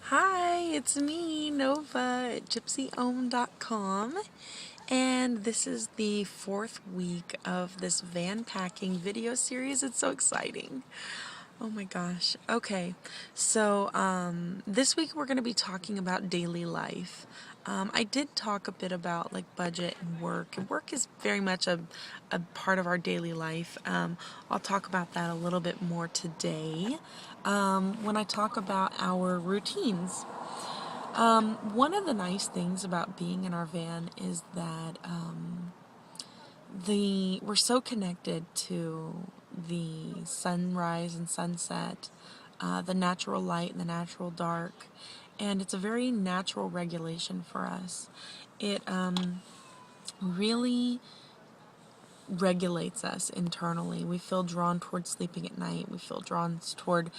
Hi, it's me, Nova at gypsyohm.com, and this is the fourth week of this van packing video series. It's so exciting. Oh my gosh. Okay, so this week we're going to be talking about daily life. I did talk a bit about like budget and work. And work is very much a part of our daily life. I'll talk about that a little bit more today when I talk about our routines. One of the nice things about being in our van is that we're so connected to the sunrise and sunset, the natural light and the natural dark, and it's a very natural regulation for us. It really regulates us internally. We feel drawn towards sleeping at night. We feel drawn toward,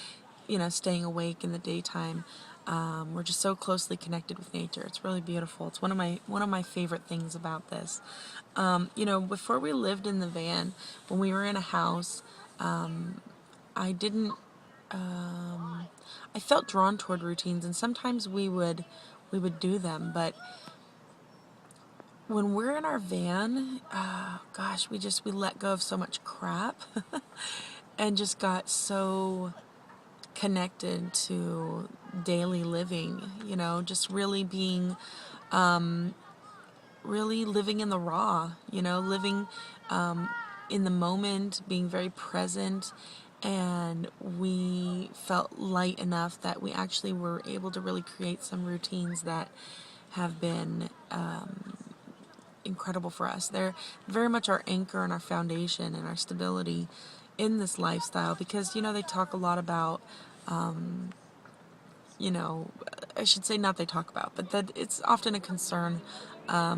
staying awake in the daytime. We're just so closely connected with nature. It's really beautiful. It's one of my favorite things about this. Before we lived in the van, when we were in a house, I didn't. I felt drawn toward routines, and sometimes we would do them, but when we're in our van, gosh, we let go of so much crap and just got so connected to daily living, just really being, really living in the raw, living in the moment, being very present. And we felt light enough that we actually were able to really create some routines that have been incredible for us. They're very much our anchor and our foundation and our stability in this lifestyle because, they talk a lot about, I should say not they talk about, but that it's often a concern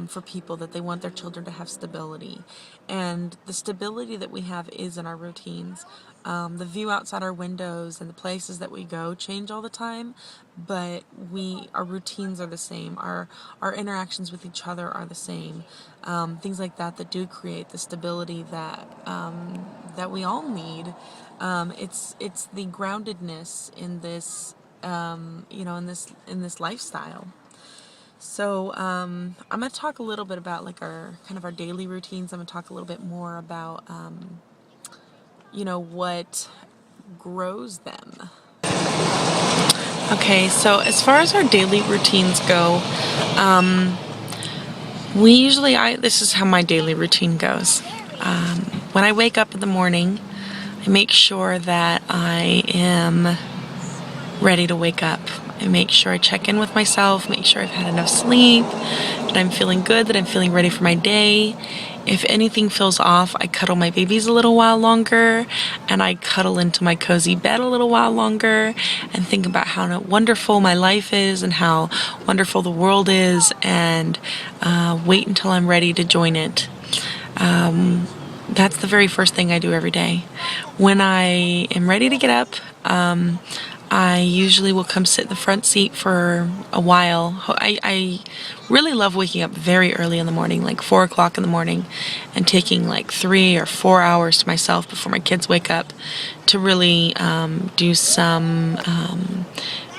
for people that they want their children to have stability. And the stability that we have is in our routines. The view outside our windows and the places that we go change all the time, but our routines are the same. Our interactions with each other are the same. Things like that do create the stability that we all need. It's the groundedness in this in this lifestyle. So I'm going to talk a little bit about like our daily routines. I'm going to talk a little bit more about what grows them. Okay, so as far as our daily routines go, this is how my daily routine goes. When I wake up in the morning, I make sure that I am ready to wake up. I make sure I check in with myself, make sure I've had enough sleep, that I'm feeling good, that I'm feeling ready for my day. If anything feels off, I cuddle my babies a little while longer, and I cuddle into my cozy bed a little while longer, and think about how wonderful my life is and how wonderful the world is, and wait until I'm ready to join it. That's the very first thing I do every day. When I am ready to get up, I usually will come sit in the front seat for a while. I really love waking up very early in the morning, like 4 o'clock in the morning, and taking like 3 or 4 hours to myself before my kids wake up to really do some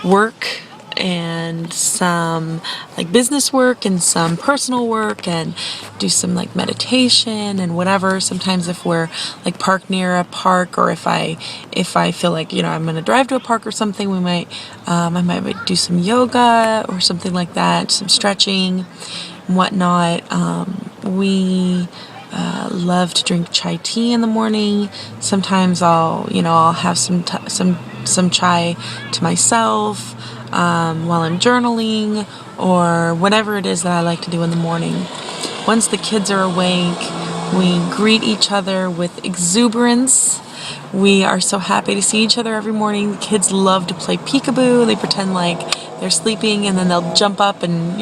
work and some like business work and some personal work and do some like meditation and whatever. Sometimes if we're like parked near a park, or if I feel like I'm gonna drive to a park or something, I might do some yoga or something like that, some stretching and whatnot. We love to drink chai tea in the morning. Sometimes I'll have some chai to myself while I'm journaling, or whatever it is that I like to do in the morning. Once the kids are awake, we greet each other with exuberance. We are so happy to see each other every morning. The kids love to play peekaboo. They pretend like they're sleeping, and then they'll jump up and,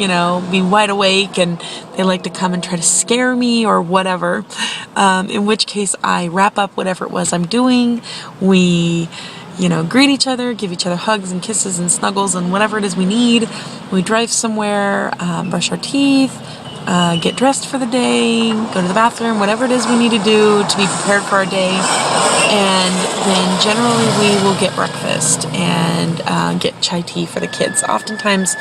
be wide awake, and they like to come and try to scare me or whatever. In which case I wrap up whatever it was I'm doing. We greet each other, give each other hugs and kisses and snuggles and whatever it is we need. We drive somewhere, brush our teeth, get dressed for the day, go to the bathroom, whatever it is we need to do to be prepared for our day. And then generally we will get breakfast and get chai tea for the kids. Oftentimes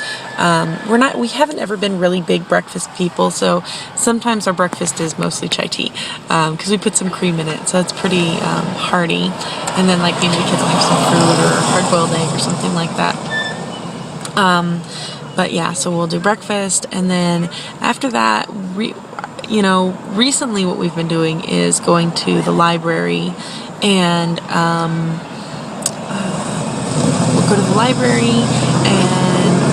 we haven't ever been really big breakfast people, so sometimes our breakfast is mostly chai tea because we put some cream in it, so it's pretty hearty. And then like maybe the kids will have some fruit or a hard-boiled egg or something like that. But yeah, so we'll do breakfast, and then after that, recently what we've been doing is going to the library, and we'll go to the library, and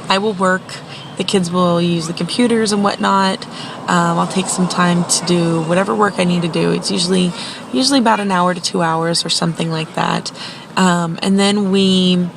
I will work. The kids will use the computers and whatnot. I'll take some time to do whatever work I need to do. It's usually about an hour to 2 hours or something like that. And then we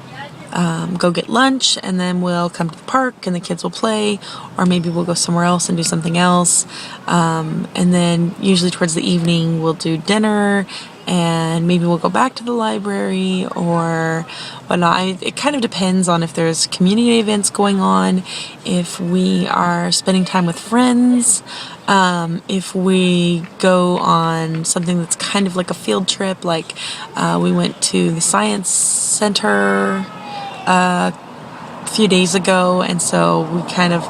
go get lunch, and then we'll come to the park and the kids will play, or maybe we'll go somewhere else and do something else. And then usually towards the evening we'll do dinner, and maybe we'll go back to the library or whatnot. It kind of depends on if there's community events going on, if we are spending time with friends, if we go on something that's kind of like a field trip, like we went to the science center a few days ago, and so we kind of,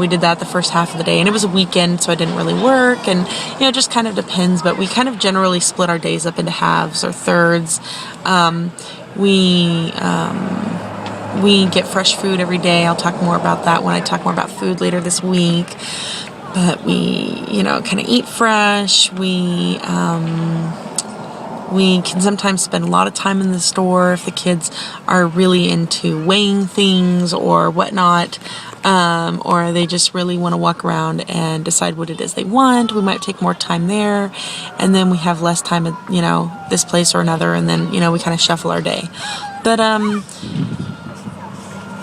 we did that the first half of the day, and it was a weekend, so I didn't really work, and it just kind of depends, but we kind of generally split our days up into halves or thirds. We get fresh food every day. I'll talk more about that when I talk more about food later this week, but we, kind of eat fresh. We can sometimes spend a lot of time in the store if the kids are really into weighing things or whatnot, or they just really want to walk around and decide what it is they want. We might take more time there, and then we have less time at, this place or another, and then, we kind of shuffle our day. But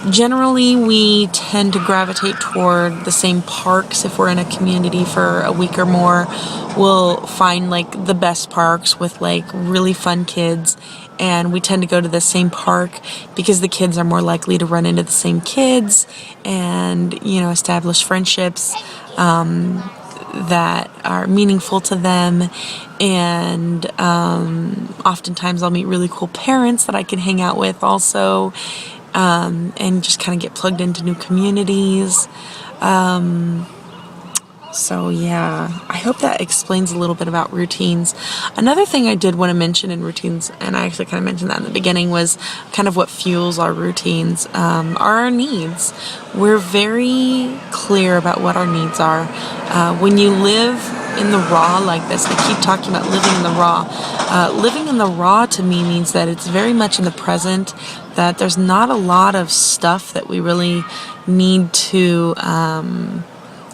generally, we tend to gravitate toward the same parks. If we're in a community for a week or more, we'll find like the best parks with like really fun kids, and we tend to go to the same park because the kids are more likely to run into the same kids and, establish friendships that are meaningful to them. And oftentimes I'll meet really cool parents that I can hang out with also. And just kind of get plugged into new communities. So yeah, I hope that explains a little bit about routines. Another thing I did want to mention in routines, and I actually kind of mentioned that in the beginning, was kind of what fuels our routines, are our needs. We're very clear about what our needs are. When you live in the raw like this, I keep talking about living in the raw. Living in the raw to me means that it's very much in the present, that there's not a lot of stuff that we really need to,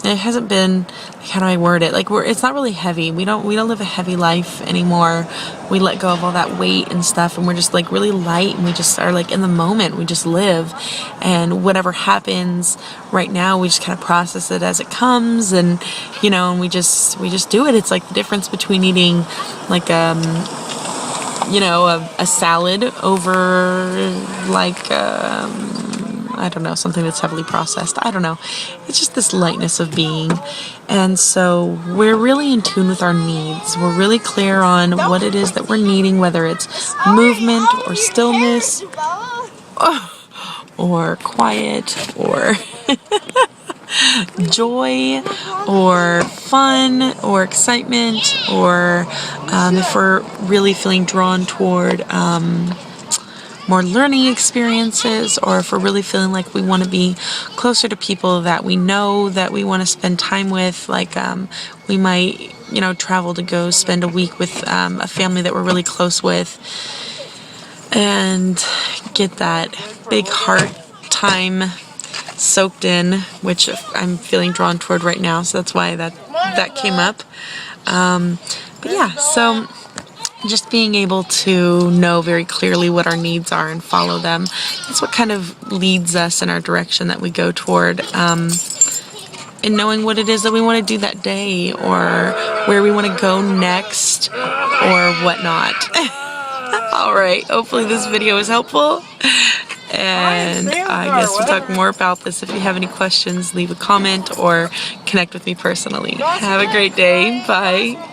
it hasn't been, how do I word it? Like it's not really heavy. We don't live a heavy life anymore. We let go of all that weight and stuff, and we're just like really light, and we just are like in the moment. We just live, and whatever happens right now, we just kind of process it as it comes, and and we just do it. It's like the difference between eating like a salad over like I don't know, something that's heavily processed. I don't know. It's just this lightness of being. And so we're really in tune with our needs. We're really clear on what it is that we're needing, whether it's movement or stillness or quiet or joy or fun or excitement, or if we're really feeling drawn toward more learning experiences, or if we're really feeling like we want to be closer to people that we know that we want to spend time with, like we might travel to go spend a week with a family that we're really close with and get that big heart time soaked in, which I'm feeling drawn toward right now, so that's why that came up. But yeah, so just being able to know very clearly what our needs are and follow them, that's what kind of leads us in our direction that we go toward, in knowing what it is that we want to do that day, or where we want to go next, or whatnot. Alright, hopefully this video is helpful, And I guess we'll talk more about this. If you have any questions, leave a comment or connect with me personally. Have a great day. Bye.